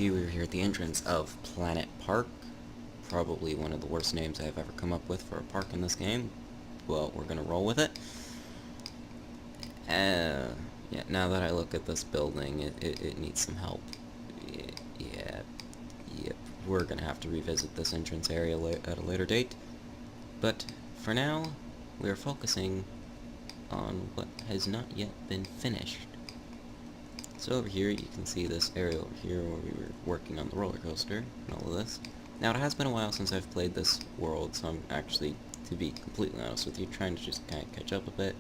review, we're here at the entrance of Planet Park. Probably one of the worst names I've ever come up with for a park in this game. Well, we're gonna roll with it. Yeah, now that I look at this building, it needs some help. Yep, we're gonna have to revisit this entrance area at a later date. But, for now, we're focusing on what has not yet been finished. So over here, you can see this area over here where we were working on the roller coaster and all of this. Now, it has been a while since I've played this world, so I'm actually, to be completely honest with you, trying to just kind of catch up a bit,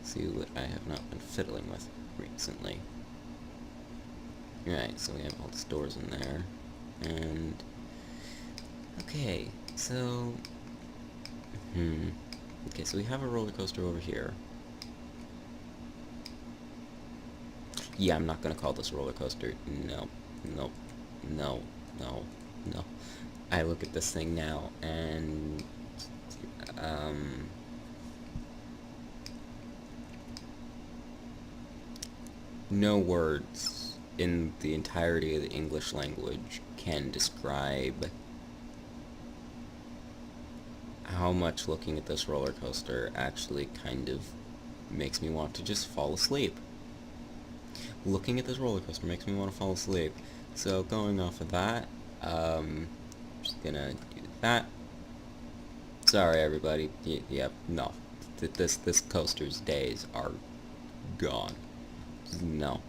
see what I have not been fiddling with recently. Right, so we have all the stores in there, and... okay, so... okay, so we have a roller coaster over here. Yeah, I'm not gonna call this roller coaster. No. I look at this thing now, and... no words in the entirety of the English language can describe how much looking at this roller coaster actually kind of makes me want to just fall asleep. Looking at this roller coaster makes me want to fall asleep. So going off of that, just gonna do that. Sorry everybody. Yep, no. This coaster's days are gone. No.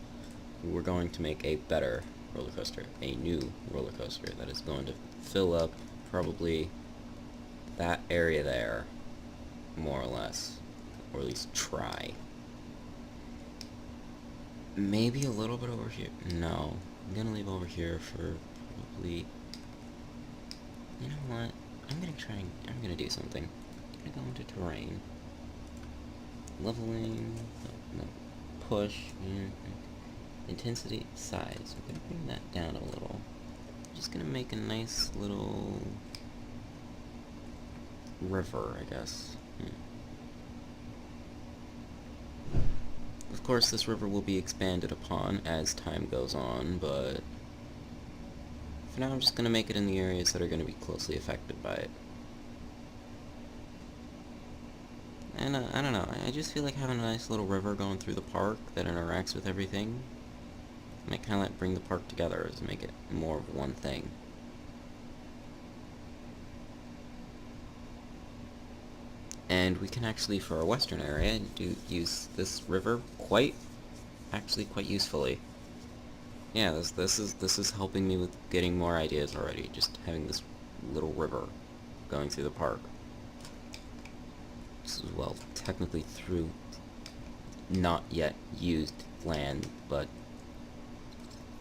We're going to make a better roller coaster. A new roller coaster that is going to fill up probably that area there, more or less. Or at least try. Maybe a little bit over here. No. I'm gonna leave over here for probably... you know what? I'm gonna do something. I'm gonna go into terrain. Leveling. No. Push. Intensity. Size. I'm gonna bring that down a little. Just gonna make a nice little... river, I guess. Of course, this river will be expanded upon as time goes on, but for now I'm just going to make it in the areas that are going to be closely affected by it. And, I don't know, I just feel like having a nice little river going through the park that interacts with everything might kind of like bring the park together, to make it more of one thing. And we can actually, for our western area, use this river quite usefully. Yeah, this is helping me with getting more ideas already, just having this little river going through the park. This is, well, technically through not yet used land, but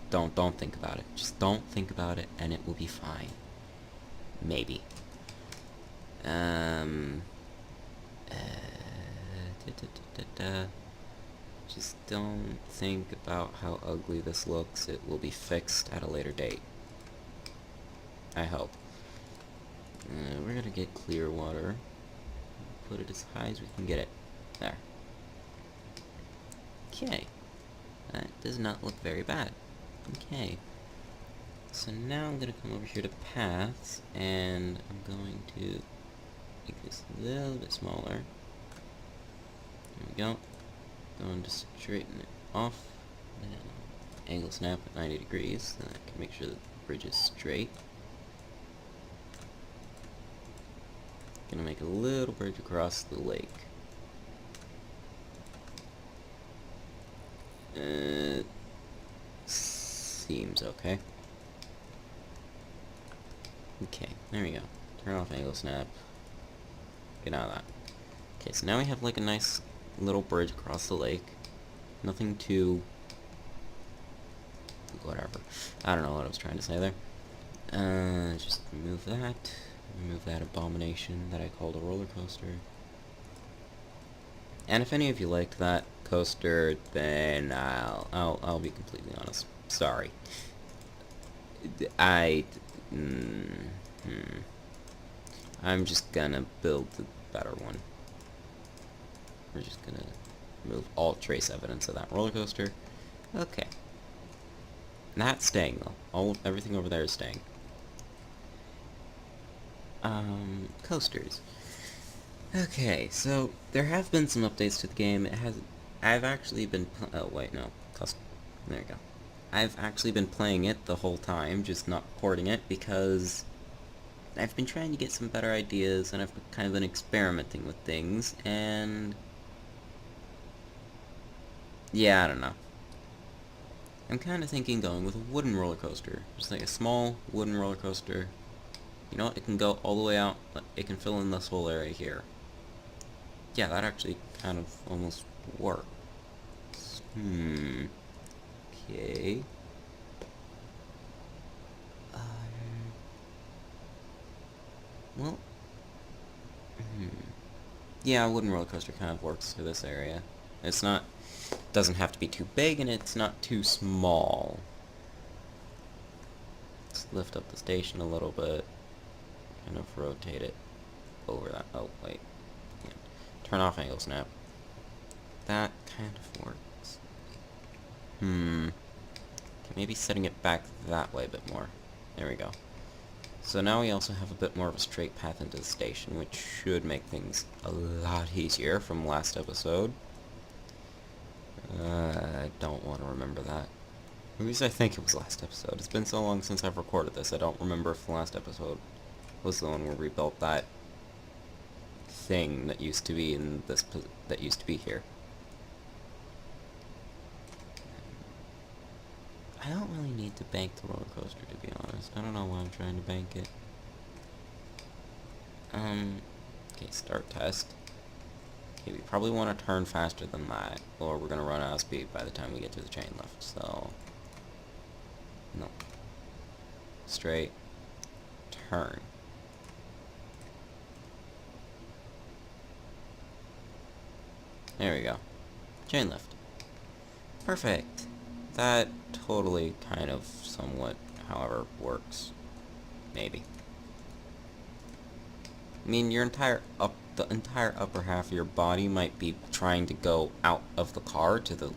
don't think about it. Just don't think about it, and it will be fine. Maybe. Just don't think about how ugly this looks. It will be fixed at a later date. I hope. We're gonna get clear water. Put it as high as we can get it. There. Okay. That does not look very bad. Okay. So now I'm gonna come over here to paths, and I'm going to make this a little bit smaller. There we go. Going to straighten it off. And angle snap at 90 degrees, so I can make sure that the bridge is straight. Gonna make a little bridge across the lake. Seems okay. Okay, there we go. Turn off angle snap. Get out of that. Okay, so now we have like a nice little bridge across the lake. Nothing too... whatever. I don't know what I was trying to say there. Just remove that. Remove that abomination that I called a roller coaster. And if any of you liked that coaster, then I'll be completely honest. Sorry. I'm just gonna build the better one. We're just gonna remove all trace evidence of that roller coaster. Okay. That's staying, though. Everything over there is staying. Coasters. Okay, so there have been some updates to the game. I've actually been, oh wait, no, there you go. I've actually been playing it the whole time, just not recording it, because I've been trying to get some better ideas, and I've kind of been experimenting with things, and yeah, I don't know. I'm kind of thinking going with a wooden roller coaster, just like a small wooden roller coaster. You know what, it can go all the way out, but it can fill in this whole area here. Yeah, that actually kind of almost works. Okay. Well, yeah, a wooden roller coaster kind of works for this area. It's not, doesn't have to be too big, and it's not too small. Let's lift up the station a little bit. Kind of rotate it over that. Oh, wait. Yeah. Turn off angle snap. That kind of works. Okay, maybe setting it back that way a bit more. There we go. So now we also have a bit more of a straight path into the station, which should make things a lot easier from last episode. I don't want to remember that. At least I think it was last episode. It's been so long since I've recorded this, I don't remember if the last episode was the one where we built that thing that used to be in this, that used to be here. I don't really need to bank the roller coaster, to be honest. I don't know why I'm trying to bank it. Okay, start test. Okay, we probably want to turn faster than that, or we're going to run out of speed by the time we get to the chain lift, so... No. Straight. Turn. There we go. Chain lift. Perfect. That totally kind of somewhat, however, works. Maybe. I mean, the entire upper half of your body might be trying to go out of the car to the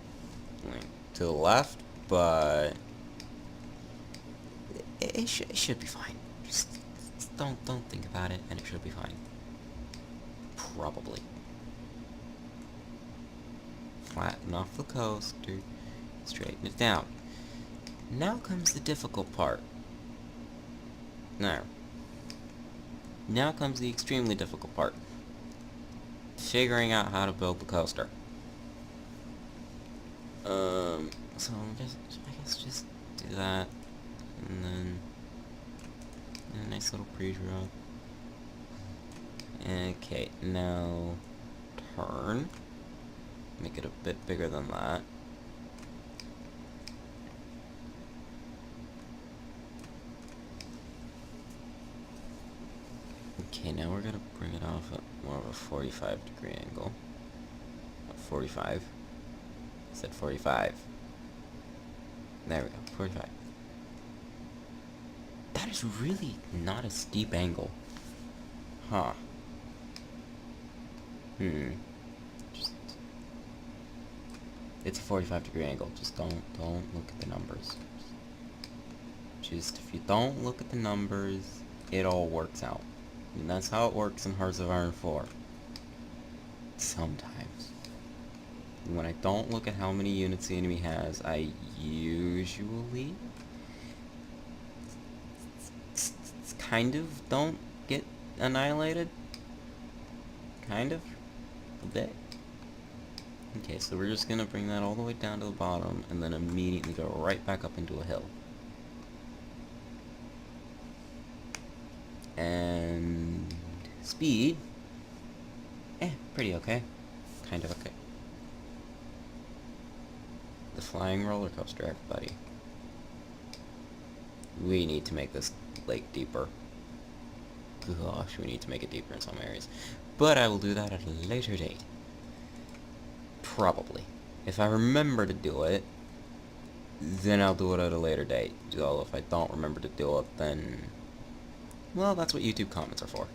left, but it should be fine. Just don't think about it, and it should be fine. Probably. Flatten off the coaster. Straighten it down. Now comes the difficult part. Now comes the extremely difficult part. Figuring out how to build the coaster. So I guess just do that, and then a nice little pre-drop. Okay, now turn. Make it a bit bigger than that. Okay, now we're gonna bring it off at more of a 45-degree angle. 45. I said 45. There we go, 45. That is really not a steep angle. Huh. Just... It's a 45-degree angle. Just don't look at the numbers. Just, if you don't look at the numbers, it all works out. And that's how it works in Hearts of Iron 4. Sometimes. When I don't look at how many units the enemy has, I usually kind of don't get annihilated. Kind of. A bit. Okay, so we're just gonna bring that all the way down to the bottom, and then immediately go right back up into a hill. And speed, pretty okay. Kind of okay. The flying roller coaster, everybody. We need to make this lake deeper. Gosh, we need to make it deeper in some areas. But I will do that at a later date. Probably. If I remember to do it, then I'll do it at a later date. So if I don't remember to do it, then... well, that's what YouTube comments are for.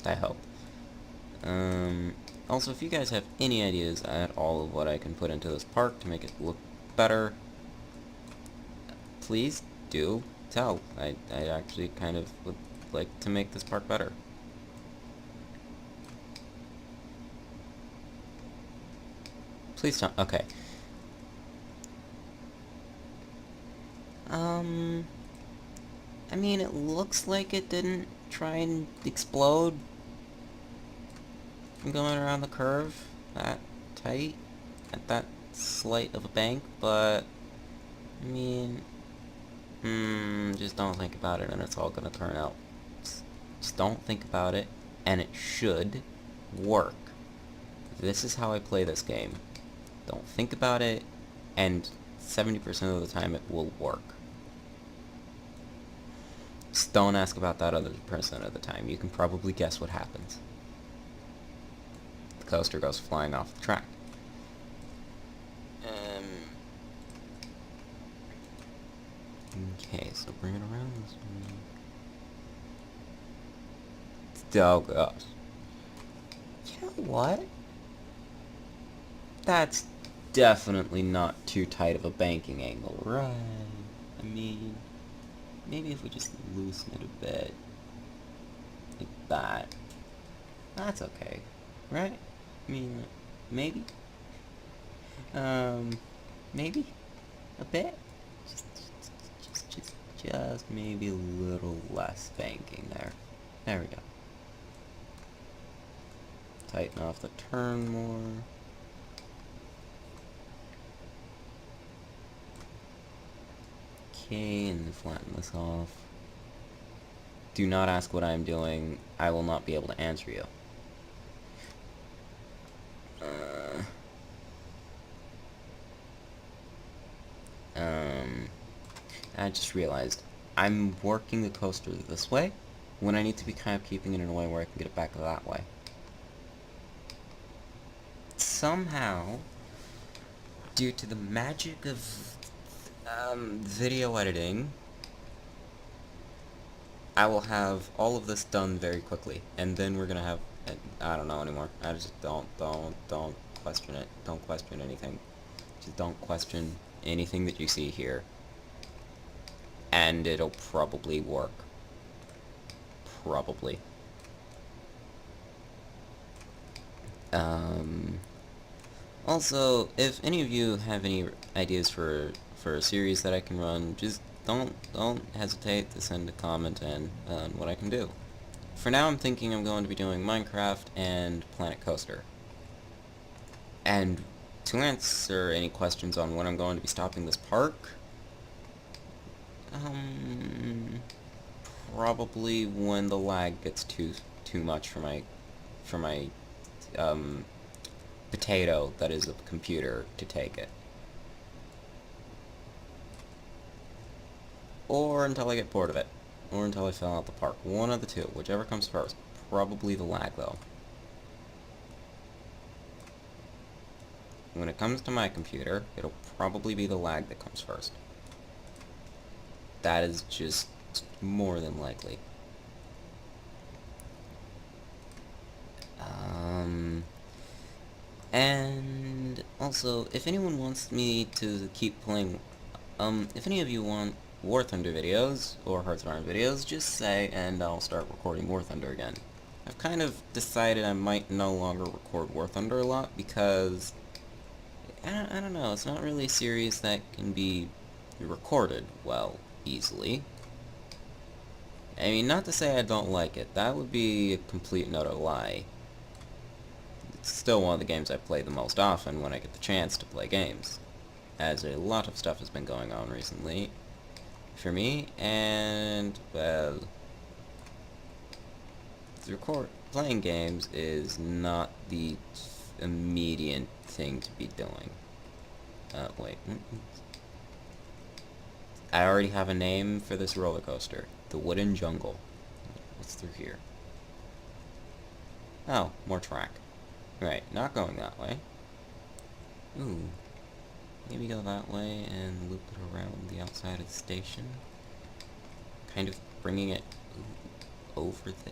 I hope. Also, if you guys have any ideas at all of what I can put into this park to make it look better, please do tell. I actually kind of would like to make this park better. Please don't. Okay. I mean, it looks like it didn't try and explode from going around the curve that tight at that slight of a bank, but I mean, just don't think about it and it's all gonna turn out. Just don't think about it, and it should work. This is how I play this game. Don't think about it, and 70% of the time it will work. Just don't ask about that other percent of the time. You can probably guess what happens. The coaster goes flying off the track. Okay, so bring it around this way. Oh gosh. You know what? That's definitely not too tight of a banking angle, right? I mean, maybe if we just loosen it a bit, like that. That's okay, right? I mean, maybe? Maybe? A bit? Just maybe a little less banking there. There we go. Tighten off the turn more. Okay, and flatten this off. Do not ask what I'm doing. I will not be able to answer you. I just realized I'm working the coaster this way when I need to be kind of keeping it in a way where I can get it back that way. Somehow, due to the magic of video editing, I will have all of this done very quickly, and then we're gonna have, I don't know anymore. I just don't question it. Don't question anything. Just don't question anything that you see here. And it'll probably work. Probably. Also, if any of you have any ideas for a series that I can run, just don't hesitate to send a comment on what I can do. For now, I'm thinking I'm going to be doing Minecraft and Planet Coaster. And to answer any questions on when I'm going to be stopping this park, probably when the lag gets too much for my potato that is a computer to take it. Or until I get bored of it. Or until I fill out the park. One of the two. Whichever comes first. Probably the lag, though. When it comes to my computer, it'll probably be the lag that comes first. That is just more than likely. And also, if anyone wants me to keep playing, if any of you want War Thunder videos, or Hearts of Iron videos, just say, and I'll start recording War Thunder again. I've kind of decided I might no longer record War Thunder a lot, because, I don't know, it's not really a series that can be recorded well, easily. I mean, not to say I don't like it, that would be a complete and utter lie. It's still one of the games I play the most often when I get the chance to play games, as a lot of stuff has been going on recently for me, and, well, playing games is not the immediate thing to be doing. Wait. I already have a name for this roller coaster. The Wooden Jungle. What's through here? Oh, more track. Right, not going that way. Ooh. Maybe go that way and loop it around the outside of the station. Kind of bringing it over the...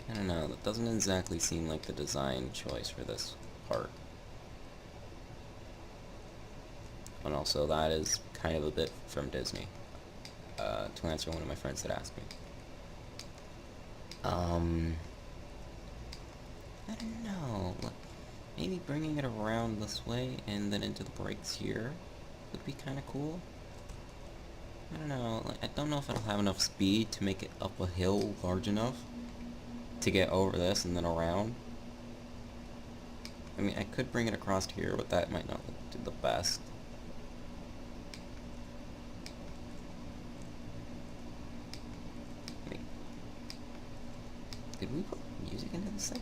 I don't know, that doesn't exactly seem like the design choice for this part. And also, that is kind of a bit from Disney. To answer one of my friends that asked me. I don't know. Maybe bringing it around this way and then into the brakes here would be kind of cool. I don't know. I don't know if it'll have enough speed to make it up a hill large enough to get over this and then around. I mean, I could bring it across here, but that might not look the best. Wait. Did we put music into this thing?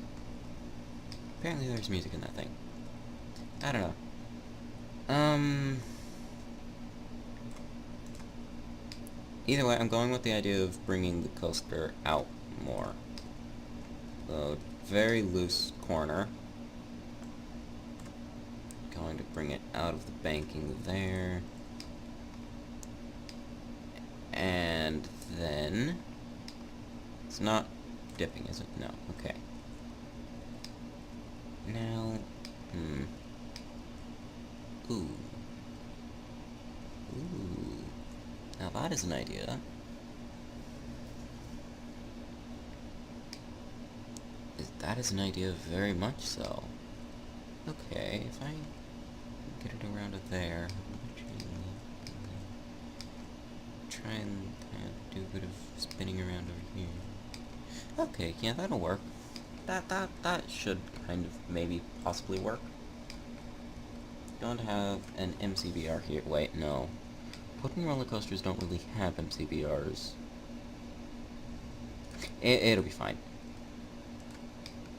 Apparently there's music in that thing. I don't know. Either way, I'm going with the idea of bringing the coaster out more. So, very loose corner. Going to bring it out of the banking there. And then... It's not dipping, is it? No. Okay. Now... Ooh. Ooh. Now that is an idea. That is an idea, very much so. Okay, if I get it around to there, try and kind of do a bit of spinning around over here. Okay, yeah, that'll work. That should kind of maybe possibly work. Going to have an MCBR here. Wait, no. Wooden roller coasters don't really have MCBRs. It'll be fine.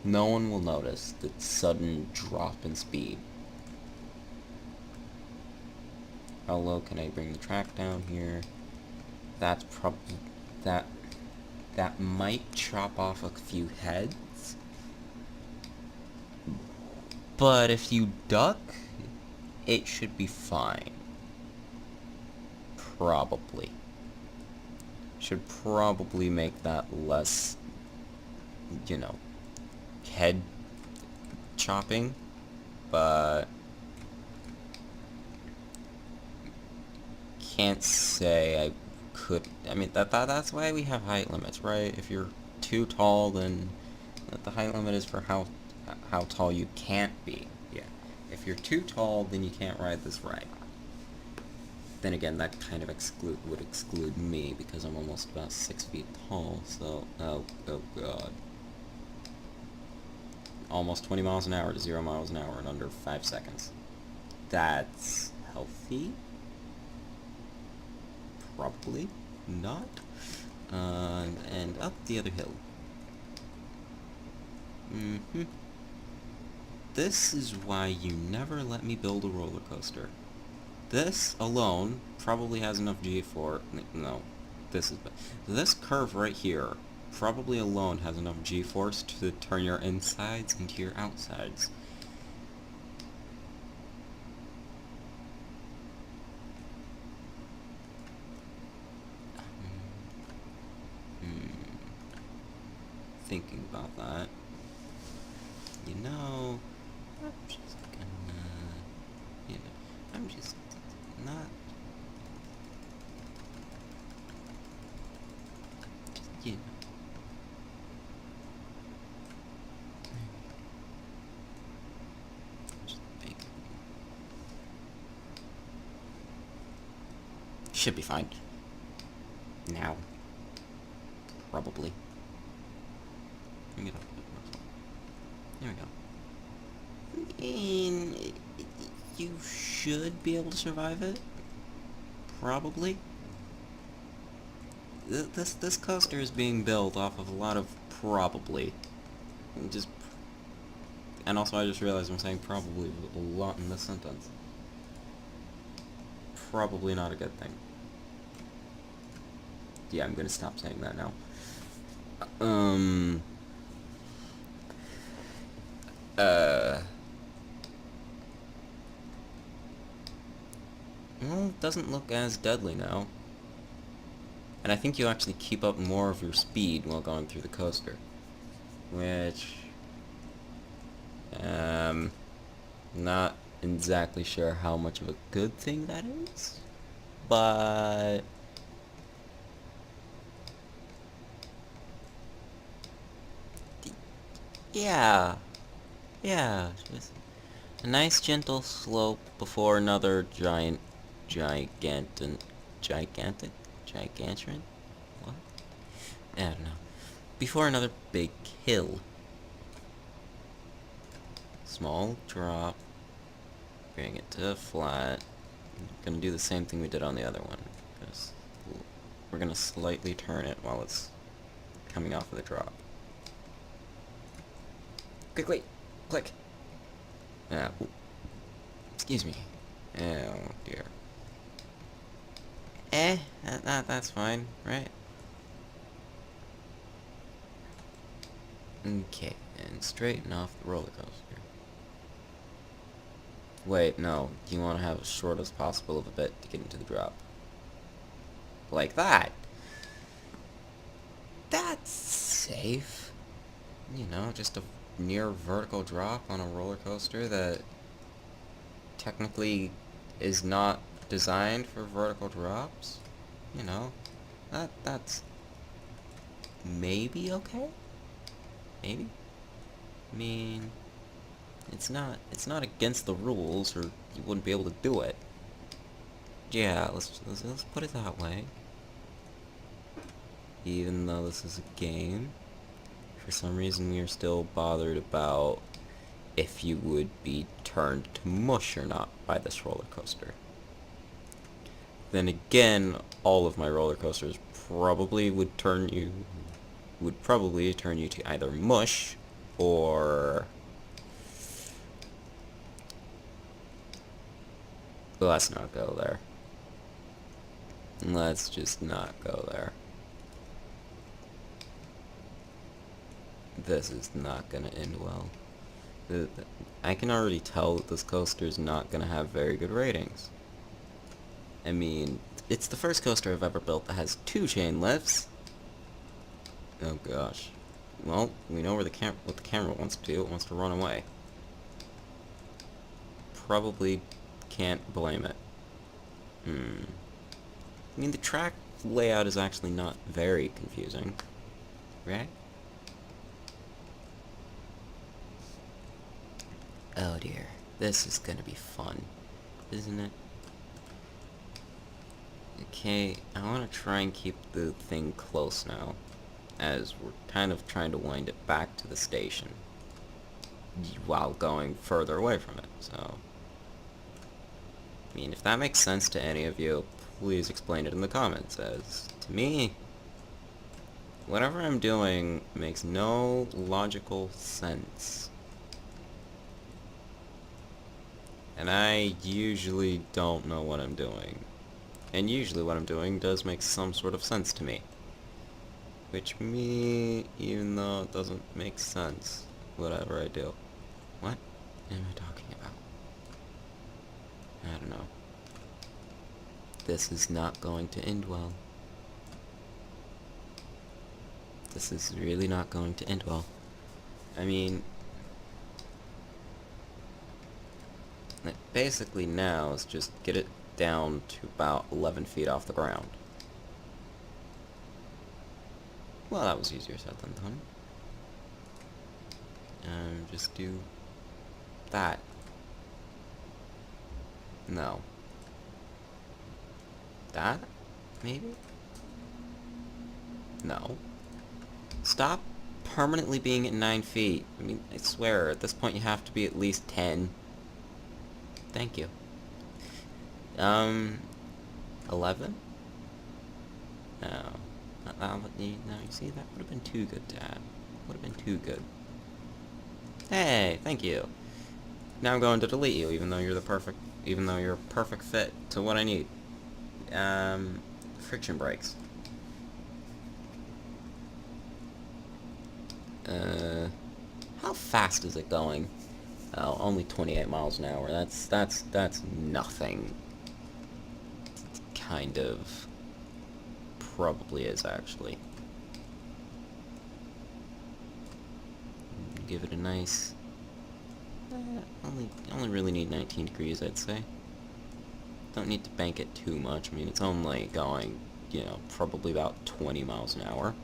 No one will notice the sudden drop in speed. How low can I bring the track down here? That's probably... That might chop off a few heads. But if you duck, it should be fine. Probably. Should probably make that less, you know, head chopping, but can't say I could. I mean, that's why we have height limits, right? If you're too tall, then the height limit is for how tall you can't be. Yeah. If you're too tall, then you can't ride this ride. Then again, that kind of would exclude me because I'm almost about 6 feet tall. So, oh god. Almost 20 miles an hour to 0 miles an hour in under 5 seconds. That's healthy. Probably not. And up the other hill. This is why you never let me build a roller coaster. This alone probably has enough G-force. No, this curve right here probably alone has enough G-force to turn your insides into your outsides. Thinking about that, you know, I'm just gonna, you know, I'm just not, just, you know. Just think. Should be fine. Now. Probably. Bring it up a bit more. There we go. And you should be able to survive it. Probably. This coaster is being built off of a lot of probably. And also I just realized I'm saying probably a lot in this sentence. Probably not a good thing. Yeah, I'm gonna stop saying that now. Well, it doesn't look as deadly now. And I think you actually keep up more of your speed while going through the coaster. Which... not exactly sure how much of a good thing that is, but yeah, yeah, just a nice gentle slope before another gigantic, gigantuan? What? I don't know. Before another big hill. Small drop. Bring it to flat. Gonna do the same thing we did on the other one. Just, we're gonna slightly turn it while it's coming off of the drop. Quickly! Click! Ah, excuse me. Oh dear. That's fine, right? Okay, and straighten off the roller coaster. Wait, no. You want to have as short as possible of a bit to get into the drop. Like that! That's safe. You know, just a near vertical drop on a roller coaster that technically is not designed for vertical drops. You know, that's maybe okay? Maybe? I mean, it's not against the rules, or you wouldn't be able to do it. Yeah, let's put it that way. Even though this is a game, for some reason we are still bothered about if you would be turned to mush or not by this roller coaster. Then again, all of my roller coasters probably would probably turn you to either mush or let's not go there. Let's just not go there. This is not gonna end well. I can already tell that this coaster is not gonna have very good ratings. I mean, it's the first coaster I've ever built that has 2 chain lifts. Oh gosh. Well, we know where what the camera wants to do. It wants to run away. Probably can't blame it. I mean, the track layout is actually not very confusing, right? Oh dear, this is gonna be fun, isn't it? Okay, I want to try and keep the thing close now, as we're kind of trying to wind it back to the station, while going further away from it, so... I mean, if that makes sense to any of you, please explain it in the comments, as, to me, whatever I'm doing makes no logical sense. And I usually don't know what I'm doing. And usually what I'm doing does make some sort of sense to me. Which even though it doesn't make sense, whatever I do. What am I talking about? I don't know. This is not going to end well. This is really not going to end well. I mean... basically now is just get it down to about 11 feet off the ground. Well, that was easier said than done. Just do that. No. That? Maybe? No. Stop permanently being at 9 feet. I mean, I swear, at this point you have to be at least 10. Thank you. 11? No. You see, that would have been too good to add. Would have been too good. Hey, thank you. Now I'm going to delete you, even though you're a perfect fit to what I need. Friction brakes. How fast is it going? Oh, only 28 miles an hour. That's nothing. Kind of. Probably is, actually. Give it a nice Only really need 19 degrees, I'd say. Don't need to bank it too much. I mean, it's only going, you know, probably about 20 miles an hour.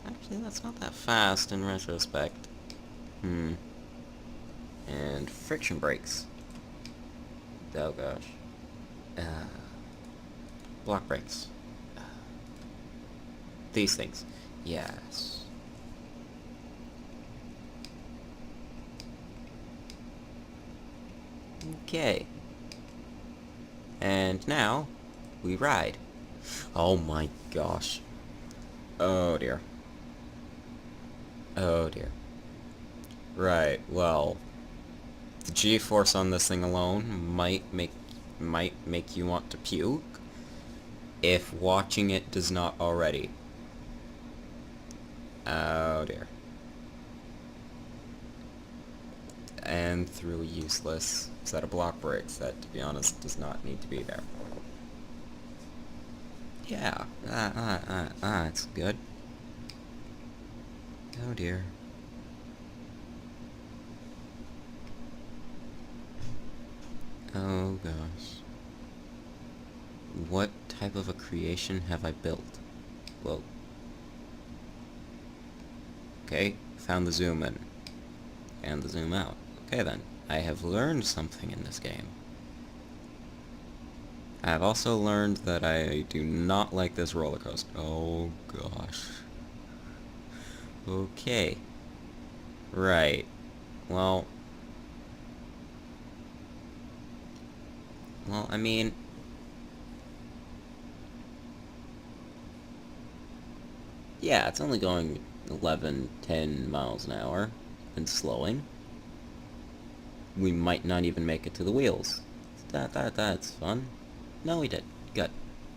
Actually, that's not that fast in retrospect. And friction brakes. Oh gosh. Block brakes. These things. Yes. Okay. And now, we ride. Oh my gosh. Oh dear. Oh dear. Right, well, the G-force on this thing alone might make you want to puke if watching it does not already. Oh dear. And through a useless set of block brakes that, to be honest, does not need to be there. Yeah, that's good. Oh dear. Oh gosh. What type of a creation have I built? Well, okay, found the zoom in. And the zoom out. Okay then, I have learned something in this game. I have also learned that I do not like this roller coaster. Oh gosh. Okay. Right. Well, I mean, yeah, it's only going 11, 10 miles an hour and slowing. We might not even make it to the wheels. That's fun. No, we did. Good.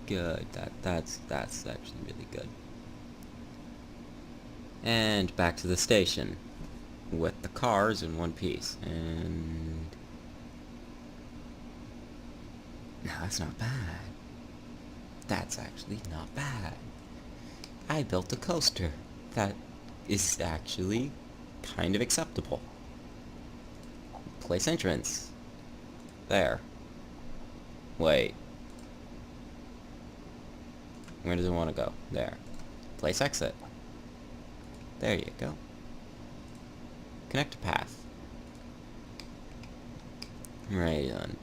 Good. That's actually really good. And back to the station with the cars in one piece. And no, that's not bad. That's actually not bad. I built a coaster that is actually kind of acceptable. Place entrance. There. Wait. Where does it want to go? There. Place exit. There you go. Connect to path. Right on.